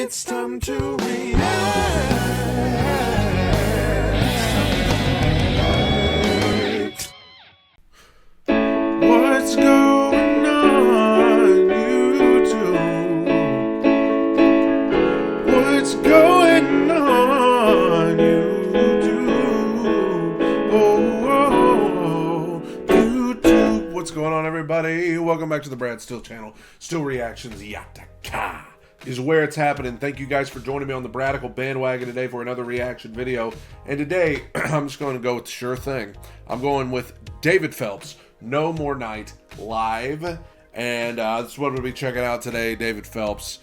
It's time to react. What's going on YouTube? What's going on YouTube? Oh, YouTube. What's going on, everybody? Welcome back to the Brad Steele channel. Steele Reactions Yataka is where it's happening. Thank you guys for joining me on the Bradical bandwagon today for another reaction video. And today, I'm just going to go with the sure thing. I'm going with David Phelps, No More Night, live. And that's what we'll be checking out today. David Phelps,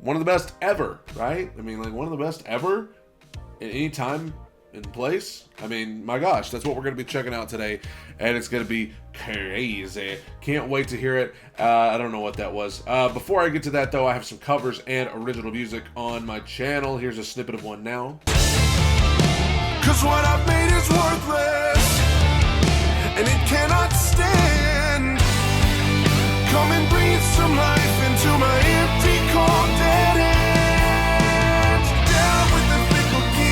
one of the best ever, right? I mean, like one of the best ever in any time and place. I mean, my gosh, that's what we're going to be checking out today. And it's going to be crazy. Can't wait to hear it. I don't know what that was. Before I get to that, though, I have some covers and original music on my channel. Here's a snippet of one now. 'Cause what I've made is worthless, and it cannot stand. Come and breathe some life into my empty, cold, dead end. Down with the fickle king.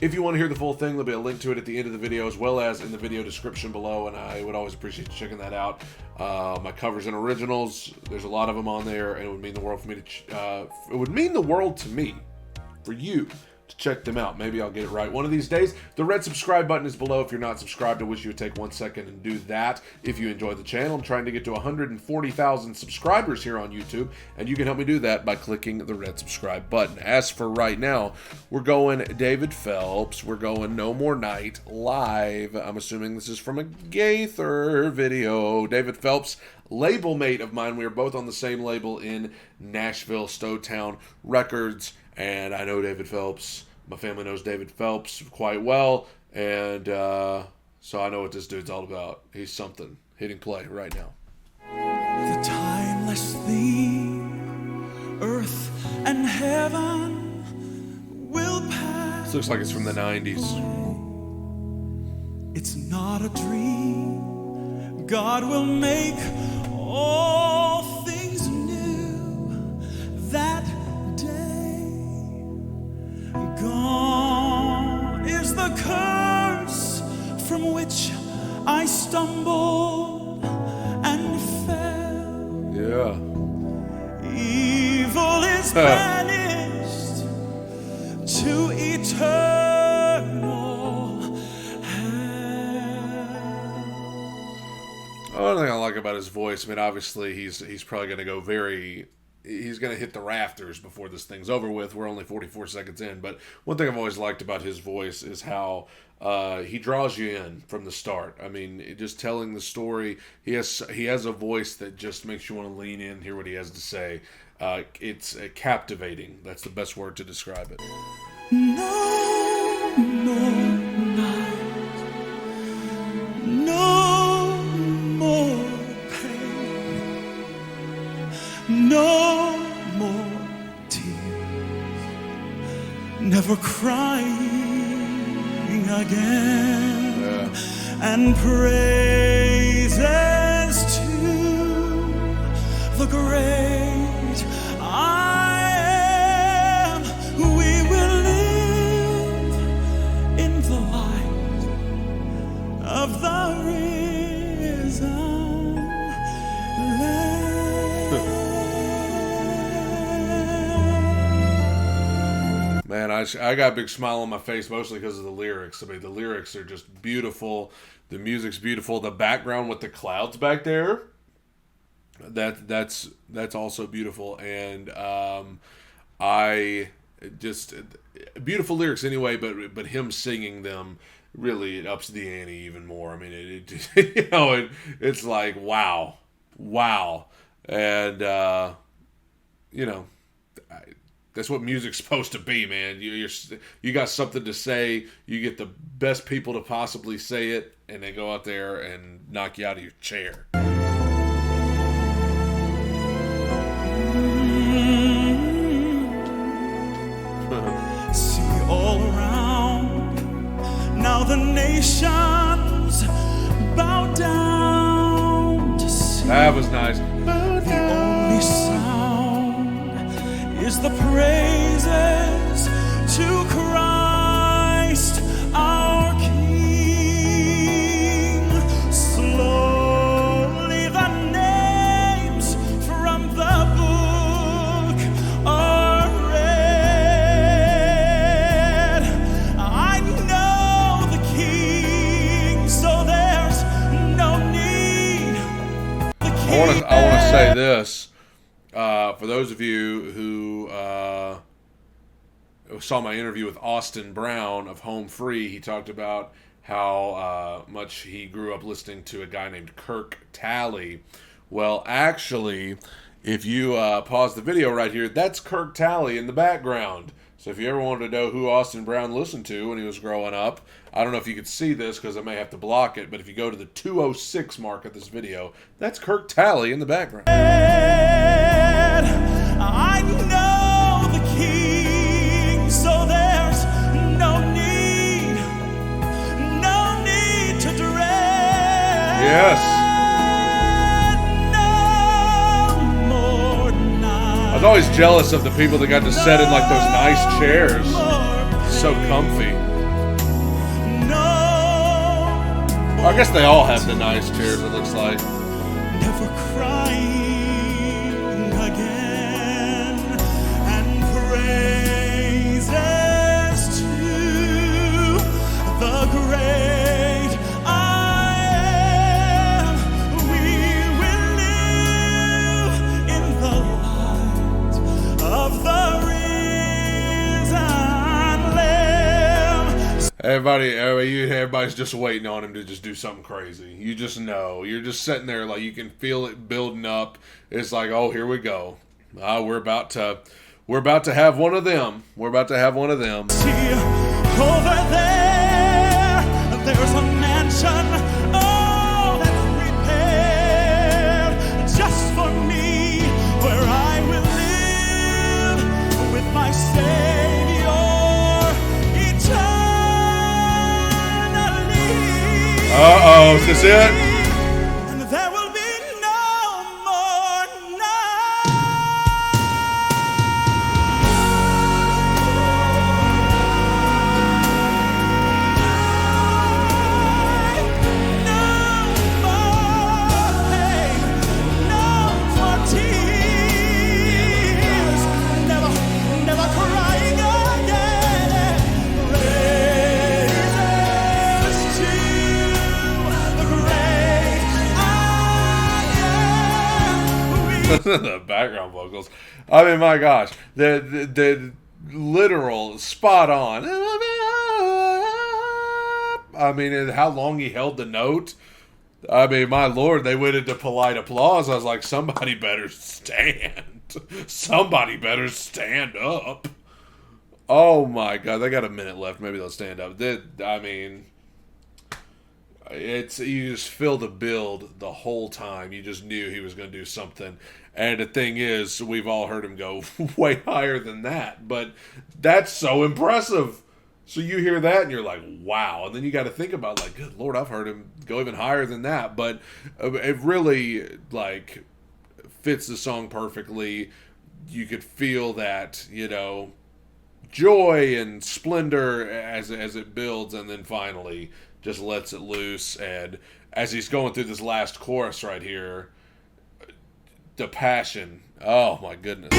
If you want to hear the full thing, there'll be a link to it at the end of the video, as well as in the video description below, and I would always appreciate you checking that out. My covers and originals, there's a lot of them on there, and it would mean the world for me to it would mean the world to me, for you, to check them out. Maybe I'll get it right one of these days. The red subscribe button is below. If you're not subscribed, I wish you would take 1 second and do that. If you enjoy the channel, I'm trying to get to 140,000 subscribers here on YouTube, and you can help me do that by clicking the red subscribe button. As for right now, we're going David Phelps. We're going No More Night, live. I'm assuming this is from a Gaither video. David Phelps, label mate of mine. We are both on the same label in Nashville, Stowtown Records. And I know David Phelps. My family knows David Phelps quite well. And so I know what this dude's all about. He's something. Hitting play right now. The timeless theme, earth and heaven will pass. This looks like it's from the 90s. It's not a dream. God will make all things new that day. Gone is the curse from which I stumbled and fell. Yeah. Evil is banished to eternal hell. One thing I like about his voice, I mean, obviously he's probably going to go he's going to hit the rafters before this thing's over with. We're only 44 seconds in. But one thing I've always liked about his voice is how he draws you in from the start. I mean, just telling the story, he has a voice that just makes you want to lean in, hear what he has to say. It's captivating. That's the best word to describe it. No more night, no more pain, no more tears, never crying again. Yeah. And praises to the great I am. We will live in the light of the risen Lamb. Man, I got a big smile on my face, mostly because of the lyrics. I mean, the lyrics are just beautiful. The music's beautiful. The background with the clouds back there, that's also beautiful. And I just beautiful lyrics anyway. But him singing them, really, it ups the ante even more. I mean, it's like wow, and that's what music's supposed to be, man. You got something to say. You get the best people to possibly say it, and they go out there and knock you out of your chair. See all around, now the nations bow down to see. That was nice. The only sound is the praises to Christ our King. Slowly the names from the book are read. I know the King, so there's no need. I want to say this. For those of you who saw my interview with Austin Brown of Home Free, he talked about how much he grew up listening to a guy named Kirk Talley. Well, actually, if you pause the video right here, that's Kirk Talley in the background. So if you ever wanted to know who Austin Brown listened to when he was growing up, I don't know if you could see this because I may have to block it, but if you go to the 2:06 mark of this video, that's Kirk Talley in the background. I know the King, so there's no need to dread. Yes. No more night. I was always jealous of the people that got to sit in like those nice chairs. So comfy. I guess they all have the nice chairs, it looks like. Never crying again, and praises to the great I am. We will live in the light of the risen Lamb. Everybody's just waiting on him to just do something crazy. You just know. You're just sitting there like you can feel it building up. It's like, oh, here we go. We're about to have one of them. We're about to have one of them. See, over there, there's a mansion, oh, that's prepared just for me, where I will live with my Savior eternally. Uh-oh, is this it? And there will be no more night. No more pain, no more tears, never crying again. Praises to the great I am. The background vocals. I mean, my gosh, the literal spot on. I mean, and how long he held the note. I mean, my lord, they went into polite applause. I was like, somebody better stand. Somebody better stand up. Oh my God, they got a minute left. Maybe they'll stand up. I mean, you just feel the build the whole time. You just knew he was going to do something. And the thing is, we've all heard him go way higher than that. But that's so impressive. So you hear that and you're like, wow. And then you got to think about, like, good Lord, I've heard him go even higher than that. But it really, like, fits the song perfectly. You could feel that, you know, joy and splendor as it builds, and then finally just lets it loose. And as he's going through this last chorus right here, the passion, oh my goodness.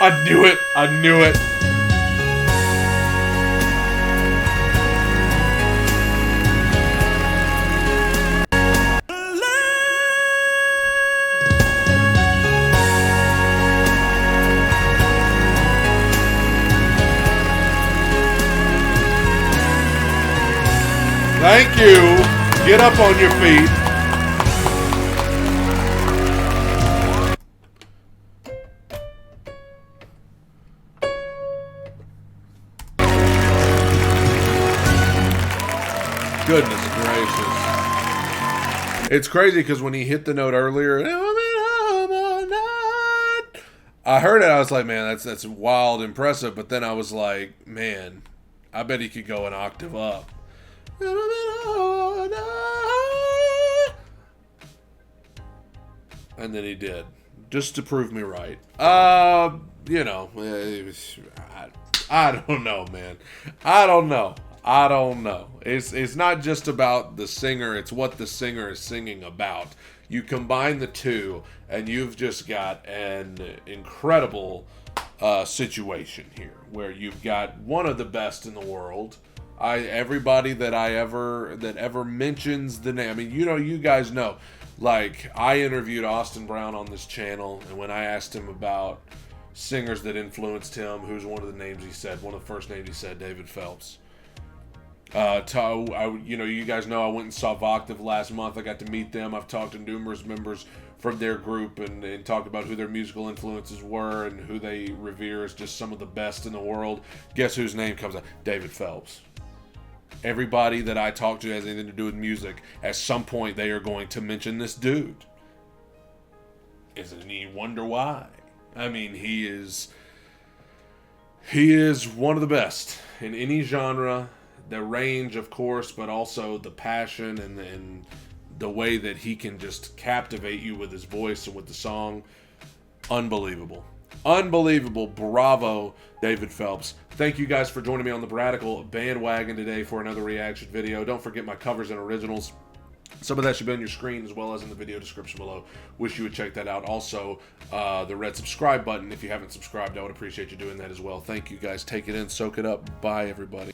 I knew it. I knew it. Thank you. Get up on your feet. Goodness gracious. It's crazy because when he hit the note earlier, I heard it, I was like, man, that's wild, impressive. But then I was like, man, I bet he could go an octave up. And then he did, just to prove me right. You know, I don't know, man. I don't know. It's not just about the singer, it's what the singer is singing about. You combine the two, and you've just got an incredible situation here, where you've got one of the best in the world. Everybody that ever mentions the name, I mean, you know, you guys know, like, I interviewed Austin Brown on this channel, and when I asked him about singers that influenced him, who's one of the names he said, one of the first names he said, David Phelps. You know, you guys know I went and saw Voctave last month. I got to meet them. I've talked to numerous members from their group and talked about who their musical influences were and who they revere as just some of the best in the world. Guess whose name comes up? David Phelps. Everybody that I talk to has anything to do with music. At some point, they are going to mention this dude. Isn't any wonder why? I mean, he is one of the best in any genre. The range, of course, but also the passion and the way that he can just captivate you with his voice and with the song. Unbelievable. Unbelievable. Bravo, David Phelps. Thank you guys for joining me on the Bradical bandwagon today for another reaction video. Don't forget my covers and originals. Some of that should be on your screen as well as in the video description below. Wish you would check that out. Also, the red subscribe button. If you haven't subscribed, I would appreciate you doing that as well. Thank you guys. Take it in. Soak it up. Bye, everybody.